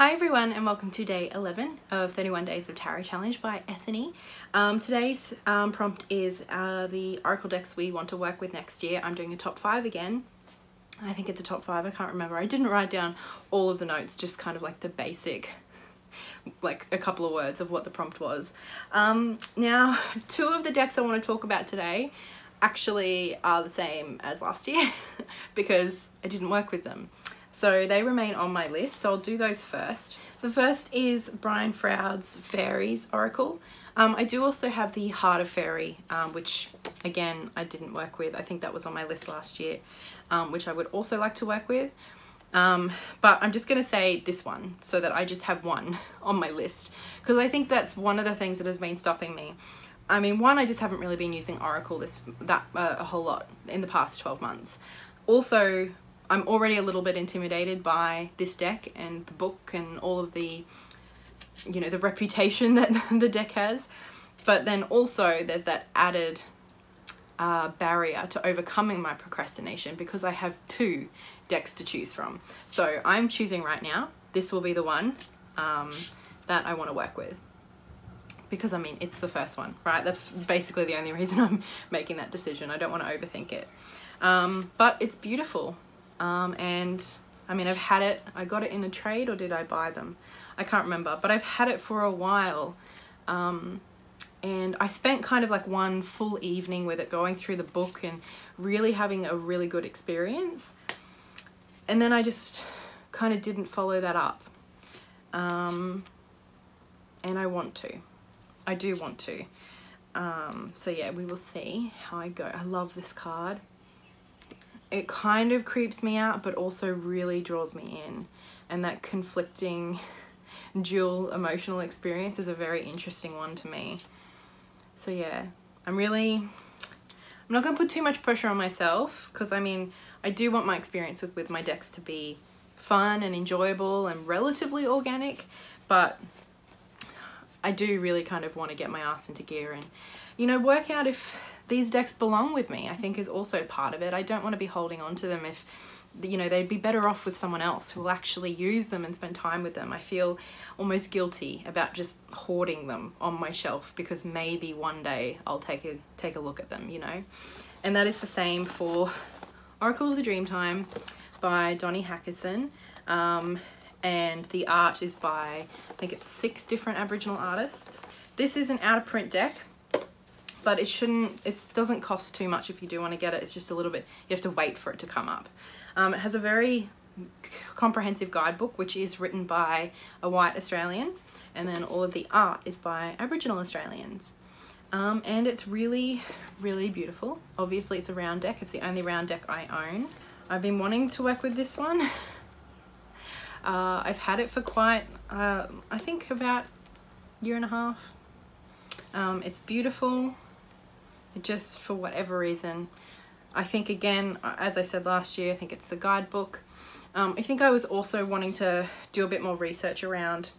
Hi everyone and welcome to day 11 of 31 Days of Tarot Challenge by Ethony. Today's prompt is the Oracle decks we want to work with next year. I'm doing a top 5 again. I think it's a top 5, I can't remember. I didn't write down all of the notes, just kind of like the basic, like a couple of words of what the prompt was. Now, 2 of the decks I want to talk about today actually are the same as last year because I didn't work with them. So they remain on my list, so I'll do those first. The first is Brian Froud's Faeries Oracle. I do also have the Heart of Fairy, which again I didn't work with. I think that was on my list last year, which I would also like to work with. But I'm just going to say this one so that I just have one on my list, because I think that's one of the things that has been stopping me. I mean, one, I just haven't really been using Oracle a whole lot in the past 12 months. Also, I'm already a little bit intimidated by this deck and the book and all of the, you know, the reputation that the deck has. But then also there's that added barrier to overcoming my procrastination because I have 2 decks to choose from. So I'm choosing right now. This will be the one that I want to work with. Because I mean, it's the first one, right? That's basically the only reason I'm making that decision. I don't want to overthink it. But it's beautiful. And I mean, I've had it, I got it in a trade, or did I buy them? I can't remember, but I've had it for a while. And I spent kind of like one full evening with it, going through the book and really having a really good experience. And then I just kind of didn't follow that up. And I want to. I do want to. So yeah, we will see how I go. I love this card. It kind of creeps me out, but also really draws me in. And that conflicting dual emotional experience is a very interesting one to me. So yeah, I'm not going to put too much pressure on myself, because I mean, I do want my experience with my decks to be fun and enjoyable and relatively organic, but I do really kind of want to get my ass into gear and, you know, work out if these decks belong with me. I think is also part of it. I don't want to be holding on to them if, you know, they'd be better off with someone else who will actually use them and spend time with them. I feel almost guilty about just hoarding them on my shelf because maybe one day I'll take a look at them, you know. And that is the same for Oracle of the Dreamtime by Donny Hackerson. And the art is by, I think it's 6 different Aboriginal artists. This is an out of print deck, but it doesn't cost too much if you do want to get it. It's just a little bit, you have to wait for it to come up. It has a very comprehensive guidebook, which is written by a white Australian, and then all of the art is by Aboriginal Australians. And it's really, really beautiful. Obviously it's a round deck. It's the only round deck I own. I've been wanting to work with this one. I've had it for quite, I think about a year and a half. It's beautiful. It just, for whatever reason, I think, again, as I said last year, I think it's the guidebook. I think I was also wanting to do a bit more research around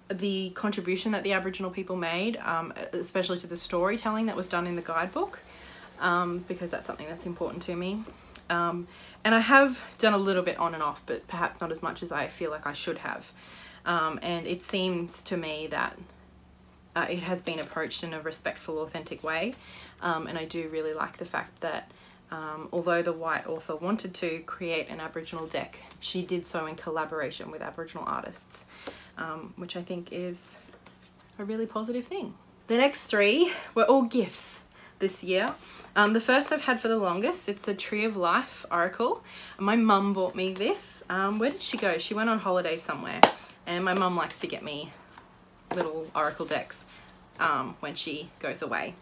the contribution that the Aboriginal people made, especially to the storytelling that was done in the guidebook, because that's something that's important to me. And I have done a little bit on and off, but perhaps not as much as I feel like I should have. And it seems to me that it has been approached in a respectful, authentic way. And I do really like the fact that although the white author wanted to create an Aboriginal deck, she did so in collaboration with Aboriginal artists, which I think is a really positive thing. The next 3 were all gifts this year. The first I've had for the longest, it's the Tree of Life Oracle. My mum bought me this. Where did she go? She went on holiday somewhere, and my mum likes to get me little oracle decks when she goes away.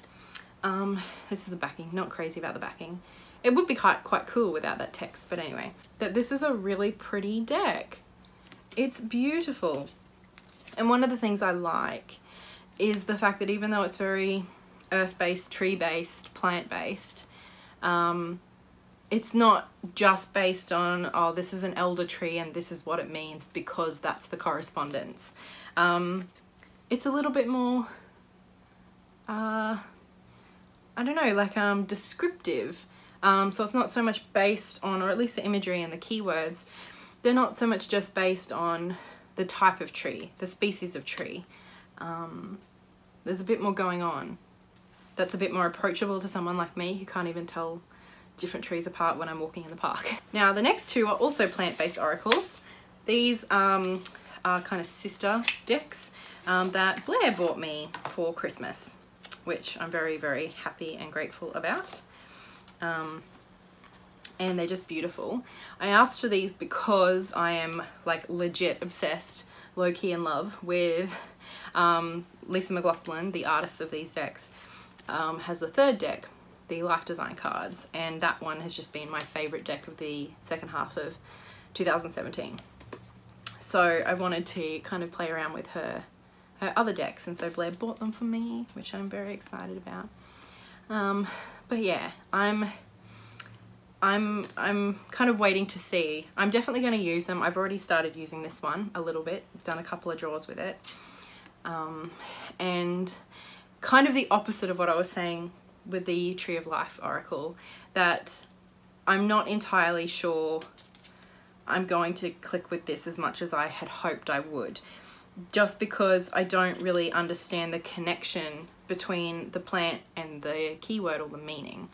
This is the backing. Not crazy about the backing. It would be quite cool without that text, but anyway. But this is a really pretty deck. It's beautiful. And one of the things I like is the fact that even though it's very earth-based, tree-based, plant-based, it's not just based on, oh, this is an elder tree and this is what it means because that's the correspondence. It's a little bit more, I don't know, like descriptive. So it's not so much based on, or at least the imagery and the keywords, they're not so much just based on the type of tree, the species of tree. There's a bit more going on that's a bit more approachable to someone like me who can't even tell different trees apart when I'm walking in the park. Now the next two are also plant-based oracles. These are kind of sister decks that Blair bought me for Christmas, which I'm very, very happy and grateful about. And they're just beautiful. I asked for these because I am like legit obsessed, low-key in love with Lisa McLaughlin, the artist of these decks, has the third deck, the Life Design cards, and that one has just been my favorite deck of the second half of 2017. So I wanted to kind of play around with her other decks, and so Blair bought them for me, which I'm very excited about. But yeah, I'm kind of waiting to see. I'm definitely going to use them. I've already started using this one a little bit, done a couple of draws with it. And kind of the opposite of what I was saying with the Tree of Life Oracle, that I'm not entirely sure I'm going to click with this as much as I had hoped I would, just because I don't really understand the connection between the plant and the keyword or the meaning.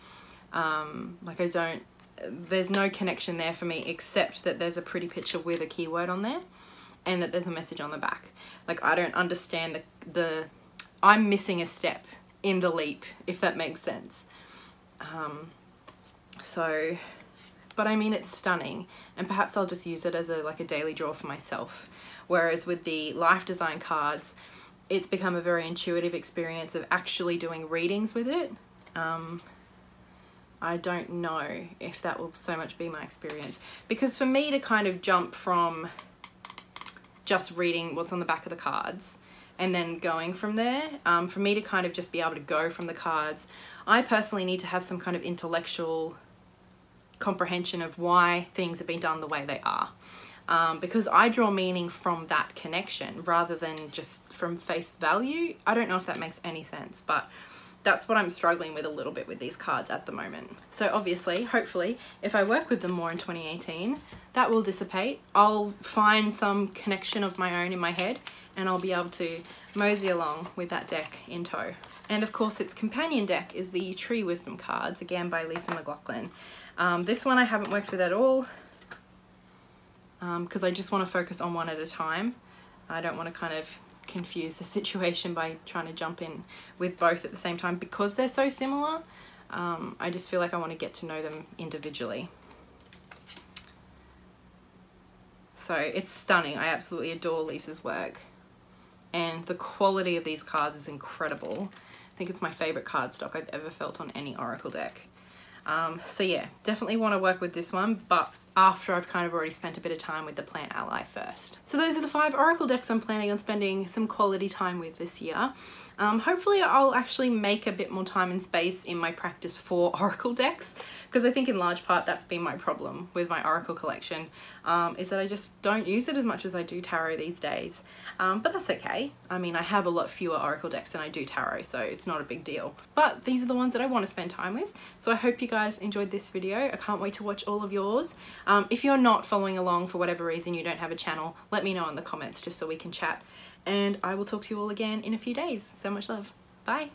Like there's no connection there for me except that there's a pretty picture with a keyword on there and that there's a message on the back. Like I don't understand I'm missing a step in the leap, if that makes sense. But I mean, it's stunning, and perhaps I'll just use it as like a daily draw for myself. Whereas with the Life Design cards, it's become a very intuitive experience of actually doing readings with it. I don't know if that will so much be my experience, because for me to kind of jump from just reading what's on the back of the cards and then going from there, for me to kind of just be able to go from the cards, I personally need to have some kind of intellectual comprehension of why things have been done the way they are, because I draw meaning from that connection rather than just from face value. I don't know if that makes any sense, but that's what I'm struggling with a little bit with these cards at the moment. So obviously, hopefully, if I work with them more in 2018, that will dissipate. I'll find some connection of my own in my head, and I'll be able to mosey along with that deck in tow. And of course, its companion deck is the Tree Wisdom cards, again by Lisa McLaughlin. This one I haven't worked with at all, because I just want to focus on one at a time. I don't want to kind of confuse the situation by trying to jump in with both at the same time, because they're so similar. I just feel like I want to get to know them individually. So it's stunning. I absolutely adore Lisa's work, and the quality of these cards is incredible. I think it's my favorite cardstock I've ever felt on any Oracle deck. So yeah, definitely want to work with this one, but after I've kind of already spent a bit of time with the Plant Ally first. So those are the 5 Oracle decks I'm planning on spending some quality time with this year. Hopefully I'll actually make a bit more time and space in my practice for Oracle decks, because I think in large part that's been my problem with my Oracle collection, is that I just don't use it as much as I do tarot these days. But that's okay. I mean, I have a lot fewer Oracle decks than I do tarot, so it's not a big deal. But these are the ones that I want to spend time with. So I hope you guys enjoyed this video. I can't wait to watch all of yours. If you're not following along for whatever reason, you don't have a channel, let me know in the comments just so we can chat. And I will talk to you all again in a few days. So much love. Bye.